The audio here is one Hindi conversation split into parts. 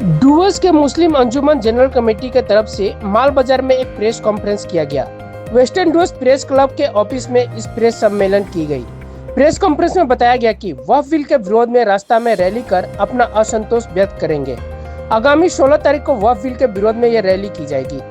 डुवर्स के मुस्लिम अंजुमन जनरल कमेटी के तरफ से माल बाजार में एक प्रेस कॉन्फ्रेंस किया गया। वेस्टर्न डुवर्स प्रेस क्लब के ऑफिस में इस प्रेस सम्मेलन की गई। प्रेस कॉन्फ्रेंस में बताया गया कि वक्फ बिल के विरोध में रास्ता में रैली कर अपना असंतोष व्यक्त करेंगे। आगामी 16 तारीख को वक्फ बिल के विरोध में यह रैली की जाएगी।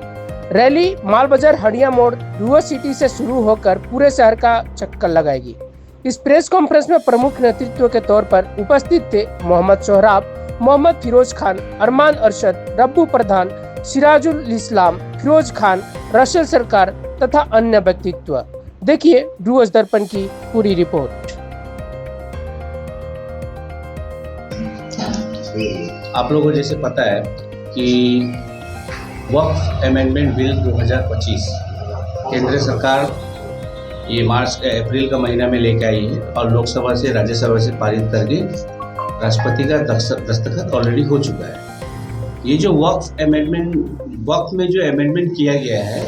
रैली माल बाजार हड़िया मोड़ डुवर्स सिटी से शुरू होकर पूरे शहर का चक्कर लगाएगी। इस प्रेस कॉन्फ्रेंस में प्रमुख नेतृत्व के तौर पर उपस्थित थे मोहम्मद सोहराब, मोहम्मद फिरोज खान, अरमान अरशद, रब्बू प्रधान, सिराजुल इस्लाम, फिरोज खान, रशल सरकार तथा अन्य व्यक्तित्व। देखिए डुवर्स दर्पण की पूरी रिपोर्ट। आप लोगों को जैसे पता है कि वक्फ अमेंडमेंट बिल 2025 केंद्र सरकार ये अप्रैल का महीना में लेके आई है और लोकसभा से राज्यसभा से पारित करके राष्ट्रपति का दस्तखत ऑलरेडी हो चुका है। ये जो वक्फ में जो अमेंडमेंट किया गया है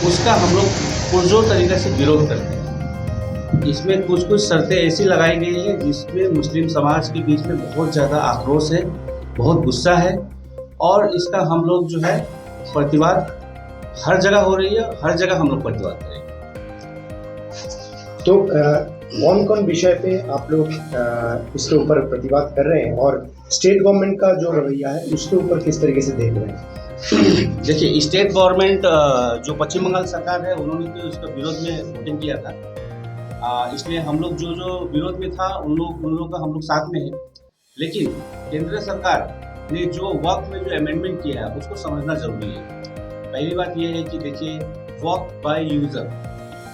उसका हम लोग पुरजोर तरीके से विरोध करते हैं। इसमें कुछ शर्तें ऐसी लगाई गई है जिसमें मुस्लिम समाज के बीच में बहुत ज़्यादा आक्रोश है, बहुत गुस्सा है और इसका हम लोग जो है प्रतिवाद हर जगह हो रही है, हर जगह हम लोग प्रतिवाद करेंगे। तो कौन कौन विषय पे आप लोग इसके ऊपर प्रतिवाद कर रहे हैं और स्टेट गवर्नमेंट का जो रवैया है उसके ऊपर किस तरीके से देख रहे हैं? देखिए, स्टेट गवर्नमेंट जो पश्चिम बंगाल सरकार है उन्होंने तो इसका विरोध में वोटिंग किया था, इसलिए हम लोग जो विरोध में था उन लोग का हम लोग साथ में है। लेकिन केंद्र सरकार ने जो वक्फ में जो अमेंडमेंट किया है उसको समझना जरूरी है। पहली बात यह है कि देखिए, वक्फ बाय यूजर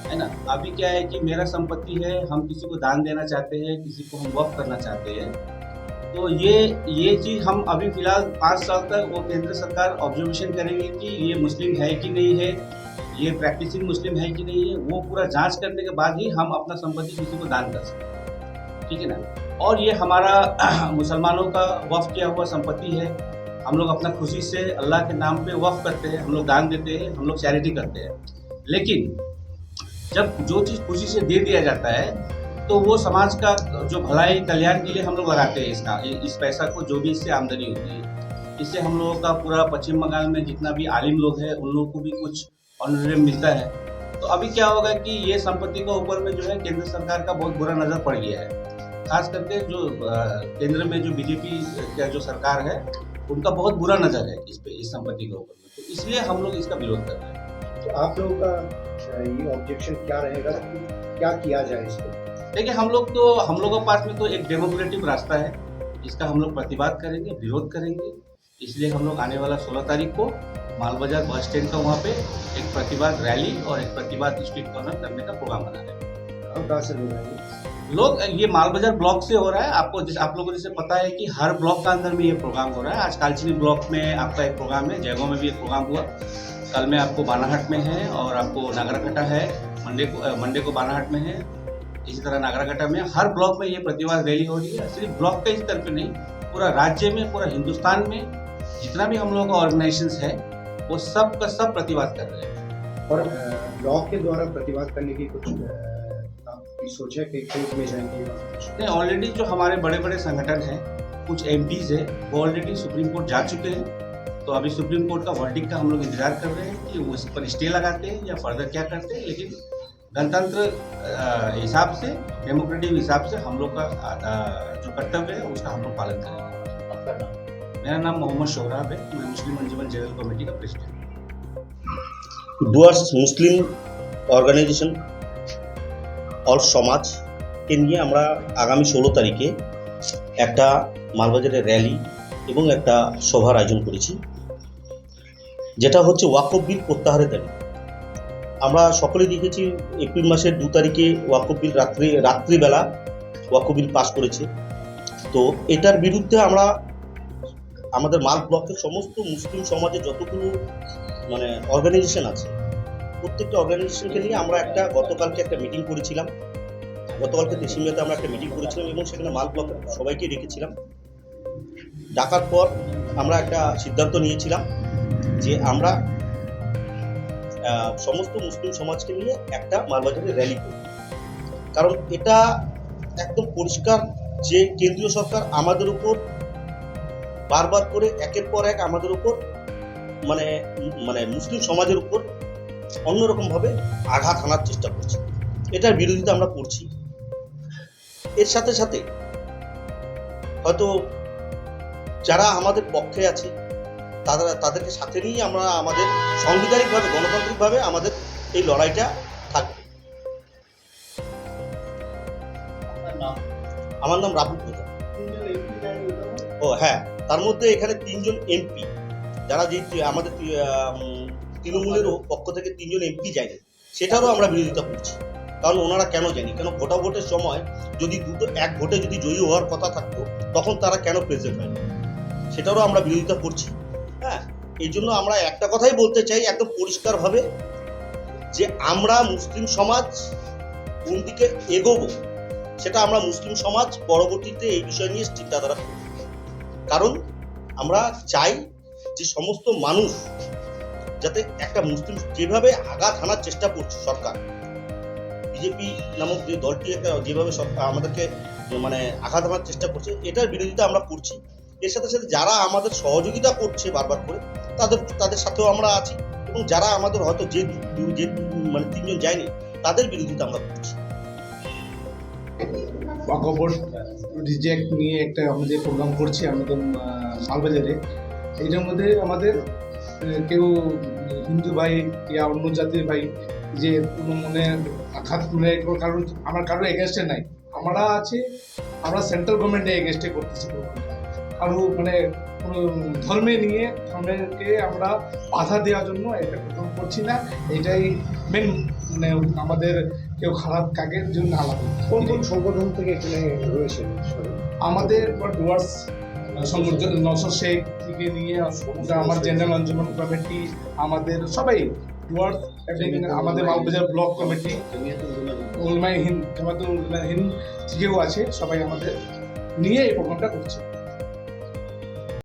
है ना। अभी क्या है कि मेरा संपत्ति है, हम किसी को दान देना चाहते हैं, किसी को हम वक्फ करना चाहते हैं, तो ये चीज़ हम अभी फिलहाल 5 साल तक वो केंद्र सरकार ऑब्जर्वेशन करेंगे कि ये मुस्लिम है कि नहीं है, ये प्रैक्टिसिंग मुस्लिम है कि नहीं है। वो पूरा जांच करने के बाद ही हम अपना संपत्ति किसी को दान कर सकते हैं, ठीक है ना। और ये हमारा मुसलमानों का वक्फ किया हुआ संपत्ति है। हम लोग अपना खुशी से अल्लाह के नाम पे वक्फ करते हैं, हम लोग दान देते हैं, हम लोग चैरिटी करते हैं। लेकिन जब जो चीज़ खुशी से दे दिया जाता है तो वो समाज का जो भलाई कल्याण के लिए हम लोग लगाते हैं इस पैसा को, जो भी इससे आमदनी होती है। इससे हम लोगों का पूरा पश्चिम बंगाल में जितना भी आलिम लोग हैं उन लोगों को भी कुछ ऑनरेरियम मिलता है। तो अभी क्या होगा कि ये संपत्ति के ऊपर में जो है केंद्र सरकार का बहुत बुरा नज़र पड़ गया है। खास करके जो केंद्र में जो बीजेपी का जो सरकार है उनका बहुत बुरा नज़र है इस संपत्ति के ऊपर में, तो इसलिए हम लोग इसका विरोध कर रहे हैं। तो आप लोगों का ये ऑब्जेक्शन क्या रहेगा कि क्या किया जाए इसको? देखिए, हम लोग के पास में तो एक डेमोक्रेटिक रास्ता है, इसका हम लोग प्रतिवाद करेंगे, विरोध करेंगे। इसलिए हम लोग आने वाला 16 तारीख को माल बाजार बस स्टैंड का वहाँ पे एक प्रतिवाद रैली और एक प्रतिवाद स्ट्रीट कॉर्नर करने का प्रोग्राम बना रहे हैं। कहाँ से लोग ये माल बाजार ब्लॉक से हो रहा है। आप लोगों को जैसे पता है कि हर ब्लॉक का अंदर में ये प्रोग्राम हो रहा है। आज कालचिनी ब्लॉक में आपका एक प्रोग्राम है, जयगांव में भी एक प्रोग्राम हुआ, कल में आपको बानाहट में है और आपको नागराकटा है, मंडे को बानाहट में है, इसी तरह नागराकटा में। हर ब्लॉक में ये प्रतिवाद रैली हो रही है। सिर्फ ब्लॉक के इस तरफ नहीं, पूरा राज्य में, पूरा हिंदुस्तान में जितना भी हम लोगों का ऑर्गेनाइजेशंस है वो सब का सब प्रतिवाद कर रहे हैं। और ब्लॉक के द्वारा प्रतिवाद करने की कुछ आपकी सोच है कि कोर्ट में जाएंगे? नहीं, ऑलरेडी जो हमारे बड़े बड़े संगठन हैं, कुछ एमपीज है, वो ऑलरेडी सुप्रीम कोर्ट जा चुके हैं। तो अभी सुप्रीम कोर्ट का वर्डिक्ट का हम लोग इंतजार कर रहे हैं कि वो इस पर स्टे लगाते हैं या फर्दर क्या करते हैं। लेकिन गणतंत्र हिसाब से, डेमोक्रेटिक हिसाब से हम लोग का जो कर्तव्य है उसका हम लोग पालन करेंगे। मेरा नाम मोहम्मद सोहराब है, मैं मुस्लिम अंजुमन जनरल कमेटी का प्रेसिडेंट। ডুয়ার্স মুসলিম অর্গানাইজেশন অল সমাজকে নিয়ে আমরা আগামী 16 তারিখে একটা মালবাজারের র্যালি এবং একটা সভার আয়োজন করেছি, যেটা হচ্ছে ওয়াকফ বিল প্রত্যাহারের দাবি। আমরা সকলে দেখেছি এপ্রিল মাসের 2 তারিখে ওয়াকফ বিল রাত্রিবেলা ওয়াকফ বিল পাস করেছে। তো এটার বিরুদ্ধে আমরা আমাদের মাল ব্লকের সমস্ত মুসলিম সমাজের যতগুলো অর্গানাইজেশন আছে প্রত্যেকটা অর্গানাইজেশনকে নিয়ে আমরা গতকালকে একটা মিটিং করেছিলাম। গতকালকে তেসিমিয়াতে আমরা একটা মিটিং করেছিলাম এবং সেখানে মাল ব্লকের সবাইকে রেখেছিলাম। ডাকার পর আমরা একটা সিদ্ধান্ত নিয়েছিলাম যে আমরা সমস্ত মুসলিম সমাজকে নিয়ে একটা মালবাজারে র্যালি করব। কারণ এটা একদম পরিষ্কার যে কেন্দ্রীয় সরকার আমাদের উপর বারবার করে একের পর এক আমাদের উপর মানে মানে মুসলিম সমাজের উপর অন্যরকমভাবে আঘাত হানার চেষ্টা করছে। এটার বিরোধিতা আমরা করছি। এর সাথে সাথে হয়তো যারা আমাদের পক্ষে আছে তাদেরকে সাথে নিয়ে আমরা আমাদের সাংবিধানিকভাবে গণতান্ত্রিকভাবে আমাদের এই লড়াইটা থাকবে। আমার নাম রাহুল প্রধান। ও হ্যাঁ, তার মধ্যে এখানে 3 জন এমপি, যারা যে আমাদের তৃণমূলের পক্ষ থেকে 3 জন এমপি যায়নি, সেটারও আমরা বিরোধিতা করছি। কারণ ওনারা কেন যায়নি, কেন ভোটাভোটের সময় যদি এক ভোটে যদি জয়ী হওয়ার কথা থাকতো তখন তারা কেন প্রেজেন্ট হয়নি, সেটারও আমরা বিরোধিতা করছি। হ্যাঁ, এই জন্য আমরা একটা কথাই বলতে চাই একদম পরিষ্কারভাবে, যে আমরা মুসলিম সমাজ কোন দিকে এগোবো সেটা আমরা মুসলিম সমাজ পরবর্তীতে এই বিষয় নিয়ে চিন্তাধারা করব। কারণ আমরা চাই যে সমস্ত মানুষ যাতে একটা মুসলিম, যেভাবে আঘাত হানার চেষ্টা করছে সরকার, বিজেপি নামক যে দলটি যেভাবে আমাদেরকে মানে আঘাত হানার চেষ্টা করছে, এটার বিরোধিতা আমরা করছি। এর সাথে সাথে যারা আমাদের সহযোগিতা করছে বারবার করে তাদের সাথেও আমরা আছি, এবং যারা আমাদের হয়তো যে মানে 3 জন যায়নি তাদের বিরোধিতা আমরা করছি। ওয়াকফ রিজেক্ট নিয়ে একটা আমাদের প্রোগ্রাম করছি আমাদের মালবাজারে। এইটার মধ্যে আমাদের কেউ হিন্দু ভাই ইয়া অন্য জাতির ভাই যে কোনো মনে আঘাত মানে কারণ আমার কারো এগেনস্টে নাই, আমরা আছি, আমরা সেন্ট্রাল গভর্নমেন্টের এগেনস্টে করতেছি। কারো মানে কোনো ধর্মকে আমরা বাধা দেওয়ার জন্য একটা প্রোগ্রাম করছি না। এটাই মেন, মানে আমাদের কেউ খারাপ কাকের জন্য আলাদা। কোন কোন সংগঠন থেকে এখানে রয়েছে? আমাদের ডুয়ার্স সংগঠন নওশাদ শেখ থেকে নিয়ে আমার জেনারেল আঞ্জুমান কমিটি, আমাদের সবাই ডুয়ার্স, আমাদের মালবাজার ব্লক কমিটি, উলমায়ে হিন্দ, জামাতুল উলমায়ে হিন্দ থেকেও আছে, সবাই আমাদের নিয়ে এই প্রোগ্রামটা করছে।